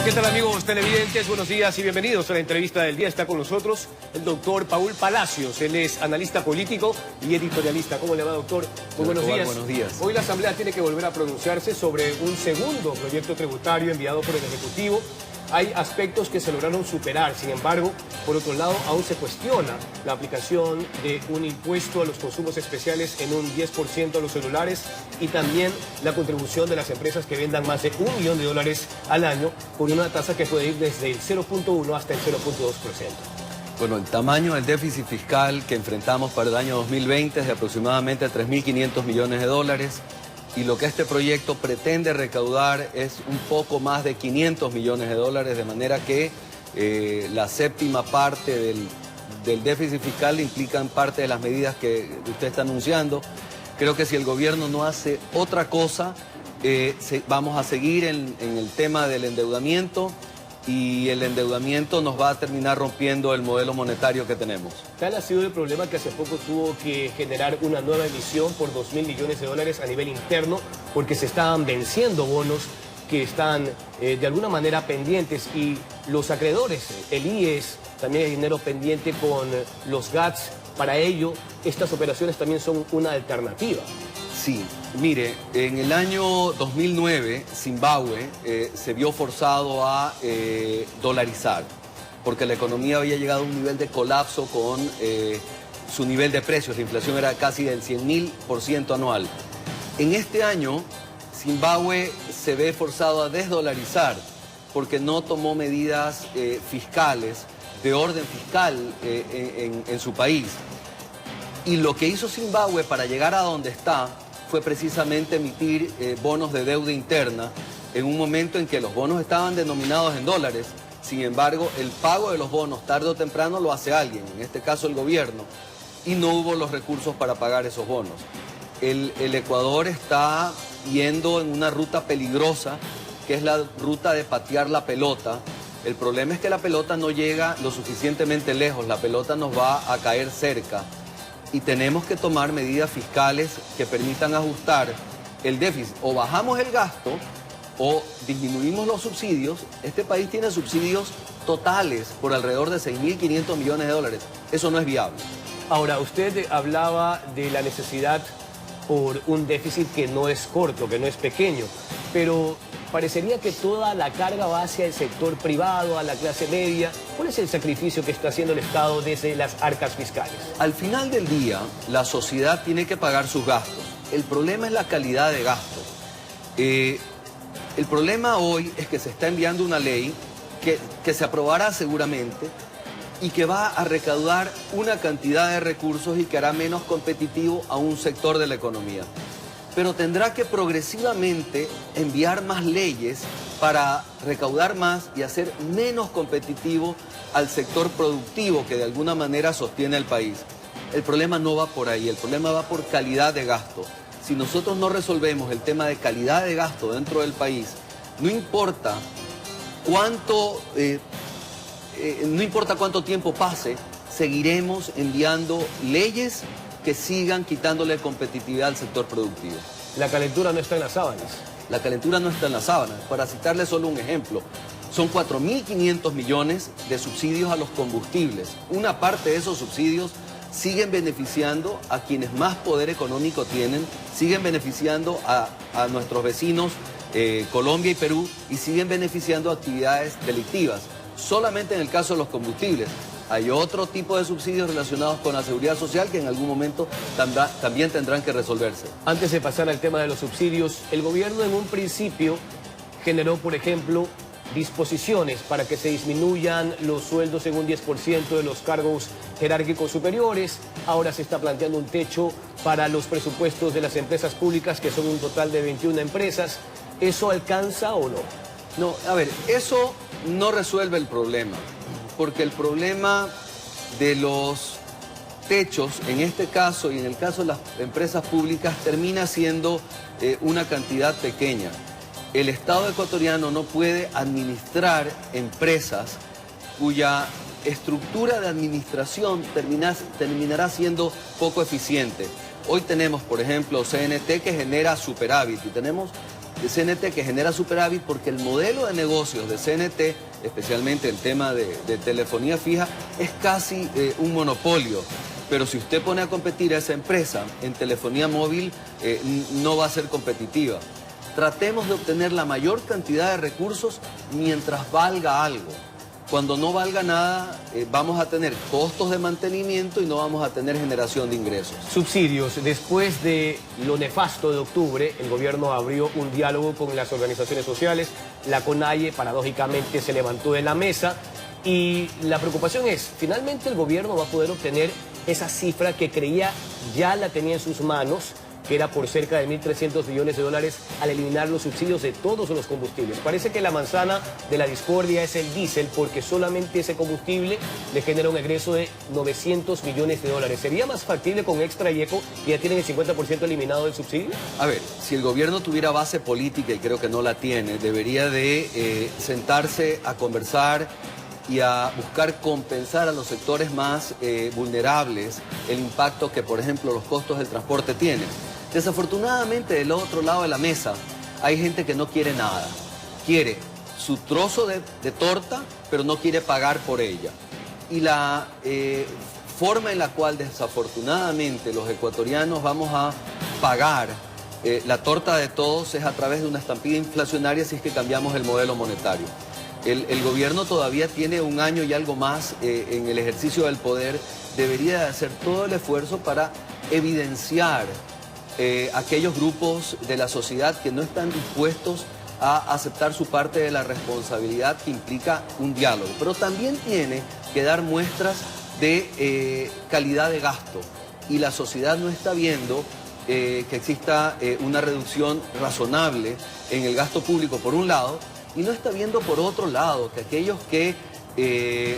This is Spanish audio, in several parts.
¿Qué tal, amigos televidentes? Buenos días y bienvenidos a la entrevista del día. Está con nosotros el doctor Paul Palacios. Él es analista político y editorialista. ¿Cómo le va, doctor? Muy buenos días. Buenos días. Hoy la Asamblea tiene que volver a pronunciarse sobre un segundo proyecto tributario enviado por el Ejecutivo. Hay aspectos que se lograron superar, sin embargo, por otro lado, aún se cuestiona la aplicación de un impuesto a los consumos especiales en un 10% a los celulares y también la contribución de las empresas que vendan más de $1 millón al año con una tasa que puede ir desde el 0.1 hasta el 0.2%. Bueno, el tamaño del déficit fiscal que enfrentamos para el año 2020 es de aproximadamente 3.500 millones de dólares. Y lo que este proyecto pretende recaudar es un poco más de 500 millones de dólares, de manera que la séptima parte del déficit fiscal implican parte de las medidas que usted está anunciando. Creo que si el gobierno no hace otra cosa, vamos a seguir en el tema del endeudamiento, y el endeudamiento nos va a terminar rompiendo el modelo monetario que tenemos. Tal ha sido el problema que hace poco tuvo que generar una nueva emisión por $2.000 millones a nivel interno, porque se estaban venciendo bonos que están de alguna manera pendientes, y los acreedores, el IES, también hay dinero pendiente con los GATS. Para ello, estas operaciones también son una alternativa. Sí, mire, en el año 2009 Zimbabue se vio forzado a dolarizar, porque la economía había llegado a un nivel de colapso con su nivel de precios. La inflación era casi del 100.000% anual. En este año, Zimbabue se ve forzado a desdolarizar porque no tomó medidas fiscales, de orden fiscal en su país. Y lo que hizo Zimbabue para llegar a donde está fue precisamente emitir bonos de deuda interna en un momento en que los bonos estaban denominados en dólares. Sin embargo, el pago de los bonos tarde o temprano lo hace alguien, en este caso el gobierno, y no hubo los recursos para pagar esos bonos. El Ecuador está yendo en una ruta peligrosa, que es la ruta de patear la pelota. El problema es que la pelota no llega lo suficientemente lejos, la pelota nos va a caer cerca. Y tenemos que tomar medidas fiscales que permitan ajustar el déficit. O bajamos el gasto o disminuimos los subsidios. Este país tiene subsidios totales por alrededor de 6.500 millones de dólares. Eso no es viable. Ahora, usted hablaba de la necesidad por un déficit que no es corto, que no es pequeño, pero parecería que toda la carga va hacia el sector privado, a la clase media. ¿Cuál es el sacrificio que está haciendo el Estado desde las arcas fiscales? Al final del día, la sociedad tiene que pagar sus gastos. El problema es la calidad de gasto. El problema hoy es que se está enviando una ley que se aprobará seguramente y que va a recaudar una cantidad de recursos y que hará menos competitivo a un sector de la economía. Pero tendrá que progresivamente enviar más leyes para recaudar más y hacer menos competitivo al sector productivo que de alguna manera sostiene el país. El problema no va por ahí, el problema va por calidad de gasto. Si nosotros no resolvemos el tema de calidad de gasto dentro del país, no importa cuánto tiempo pase, seguiremos enviando leyes que sigan quitándole competitividad al sector productivo. La calentura no está en las sábanas. La calentura no está en las sábanas. Para citarle solo un ejemplo, son 4.500 millones de subsidios a los combustibles. Una parte de esos subsidios siguen beneficiando a quienes más poder económico tienen, siguen beneficiando a nuestros vecinos Colombia y Perú, y siguen beneficiando a actividades delictivas. Solamente en el caso de los combustibles. Hay otro tipo de subsidios relacionados con la seguridad social que en algún momento también tendrán que resolverse. Antes de pasar al tema de los subsidios, el gobierno en un principio generó, por ejemplo, disposiciones para que se disminuyan los sueldos en un 10% de los cargos jerárquicos superiores. Ahora se está planteando un techo para los presupuestos de las empresas públicas, que son un total de 21 empresas. ¿Eso alcanza o no? No, a ver, eso no resuelve el problema, porque el problema de los techos, en este caso y en el caso de las empresas públicas, termina siendo una cantidad pequeña. El Estado ecuatoriano no puede administrar empresas cuya estructura de administración terminará siendo poco eficiente. Hoy tenemos, por ejemplo, CNT, que genera superávit, y tenemos CNT que genera superávit porque el modelo de negocios de CNT, especialmente el tema de telefonía fija, es casi un monopolio. Pero si usted pone a competir a esa empresa en telefonía móvil, no va a ser competitiva. Tratemos de obtener la mayor cantidad de recursos mientras valga algo. Cuando no valga nada, vamos a tener costos de mantenimiento y no vamos a tener generación de ingresos. Subsidios. Después de lo nefasto de octubre, el gobierno abrió un diálogo con las organizaciones sociales. La CONAIE, paradójicamente, se levantó de la mesa. Y la preocupación es, finalmente el gobierno va a poder obtener esa cifra que creía ya la tenía en sus manos, que era por cerca de 1.300 millones de dólares al eliminar los subsidios de todos los combustibles. Parece que la manzana de la discordia es el diésel, porque solamente ese combustible le genera un egreso de 900 millones de dólares. ¿Sería más factible con Extra y Eco, que ya tienen el 50% eliminado del subsidio? A ver, si el gobierno tuviera base política, y creo que no la tiene, debería de sentarse a conversar y a buscar compensar a los sectores más vulnerables el impacto que, por ejemplo, los costos del transporte tienen. Desafortunadamente, del otro lado de la mesa, hay gente que no quiere nada. Quiere su trozo de torta, pero no quiere pagar por ella. Y la forma en la cual, desafortunadamente, los ecuatorianos vamos a pagar la torta de todos es a través de una estampida inflacionaria si es que cambiamos el modelo monetario. El gobierno todavía tiene un año y algo más en el ejercicio del poder. Debería hacer todo el esfuerzo para evidenciar aquellos grupos de la sociedad que no están dispuestos a aceptar su parte de la responsabilidad que implica un diálogo. Pero también tiene que dar muestras de calidad de gasto. Y la sociedad no está viendo que exista una reducción razonable en el gasto público, por un lado, y no está viendo, por otro lado, que aquellos que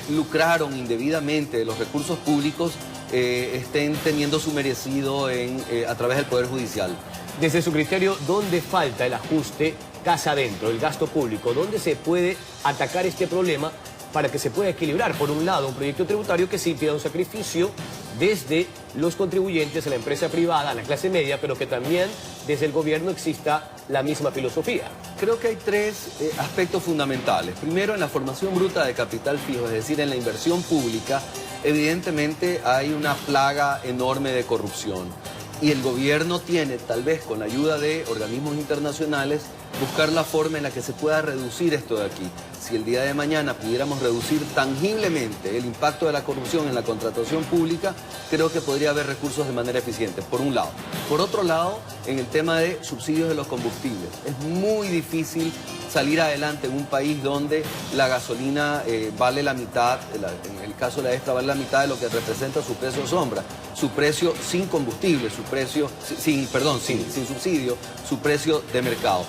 lucraron indebidamente de los recursos públicos estén teniendo su merecido a través del Poder Judicial. Desde su criterio, ¿dónde falta el ajuste casa adentro, el gasto público? ¿Dónde se puede atacar este problema para que se pueda equilibrar? Por un lado, un proyecto tributario que sí pida un sacrificio desde los contribuyentes, a la empresa privada, a la clase media, pero que también desde el gobierno exista la misma filosofía. Creo que hay tres aspectos fundamentales. Primero, en la formación bruta de capital fijo, es decir, en la inversión pública, evidentemente hay una plaga enorme de corrupción. Y el gobierno tiene, tal vez con la ayuda de organismos internacionales, buscar la forma en la que se pueda reducir esto de aquí. Si el día de mañana pudiéramos reducir tangiblemente el impacto de la corrupción en la contratación pública, creo que podría haber recursos de manera eficiente, por un lado. Por otro lado, en el tema de subsidios de los combustibles. Es muy difícil salir adelante en un país donde la gasolina vale la mitad, en el caso de la Extra vale la mitad de lo que representa su precio sombra. Su precio sin combustible, su precio, sin subsidio, su precio de mercado.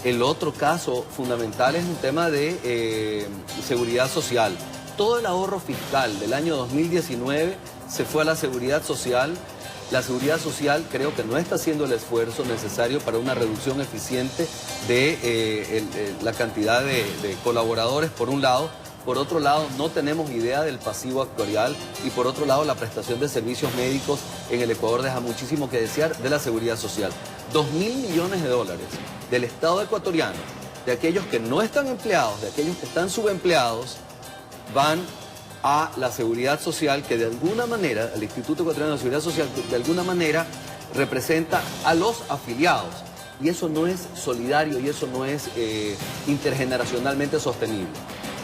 El otro caso fundamental es un tema de seguridad social. Todo el ahorro fiscal del año 2019 se fue a la seguridad social. La seguridad social creo que no está haciendo el esfuerzo necesario para una reducción eficiente de la cantidad de colaboradores, por un lado. Por otro lado, no tenemos idea del pasivo actuarial y por otro lado, la prestación de servicios médicos en el Ecuador deja muchísimo que desear de la seguridad social. 2.000 millones de dólares del Estado ecuatoriano, de aquellos que no están empleados, de aquellos que están subempleados, van a la seguridad social que de alguna manera, el Instituto Ecuatoriano de Seguridad Social, de alguna manera representa a los afiliados. Y eso no es solidario y eso no es intergeneracionalmente sostenible.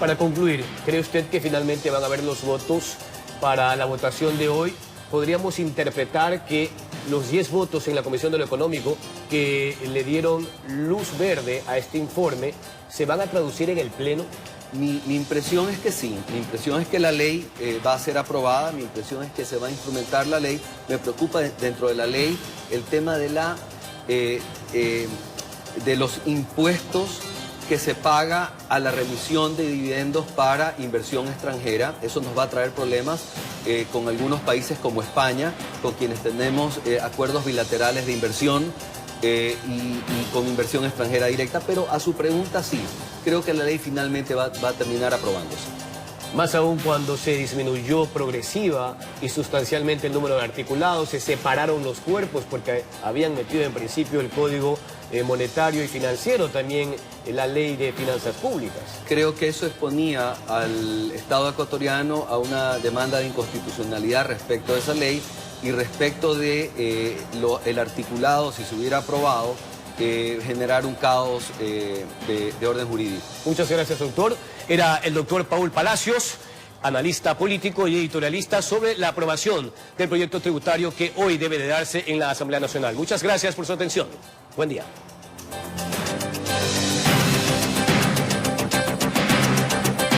Para concluir, ¿cree usted que finalmente van a haber los votos para la votación de hoy? ¿Podríamos interpretar que los 10 votos en la Comisión de lo Económico que le dieron luz verde a este informe se van a traducir en el Pleno? Mi impresión es que sí, mi impresión es que la ley va a ser aprobada, mi impresión es que se va a instrumentar la ley. Me preocupa dentro de la ley el tema de los impuestos que se paga a la remisión de dividendos para inversión extranjera. Eso nos va a traer problemas con algunos países como España, con quienes tenemos acuerdos bilaterales de inversión y con inversión extranjera directa. Pero a su pregunta, sí, creo que la ley finalmente va a terminar aprobándose. Más aún cuando se disminuyó progresiva y sustancialmente el número de articulados, se separaron los cuerpos porque habían metido en principio el Código monetario y financiero, también la ley de finanzas públicas. Creo que eso exponía al Estado ecuatoriano a una demanda de inconstitucionalidad respecto de esa ley y respecto de el articulado, si se hubiera aprobado, generar un caos de orden jurídico. Muchas gracias, doctor. Era el doctor Paul Palacios, analista político y editorialista, sobre la aprobación del proyecto tributario que hoy debe de darse en la Asamblea Nacional. Muchas gracias por su atención. Buen día.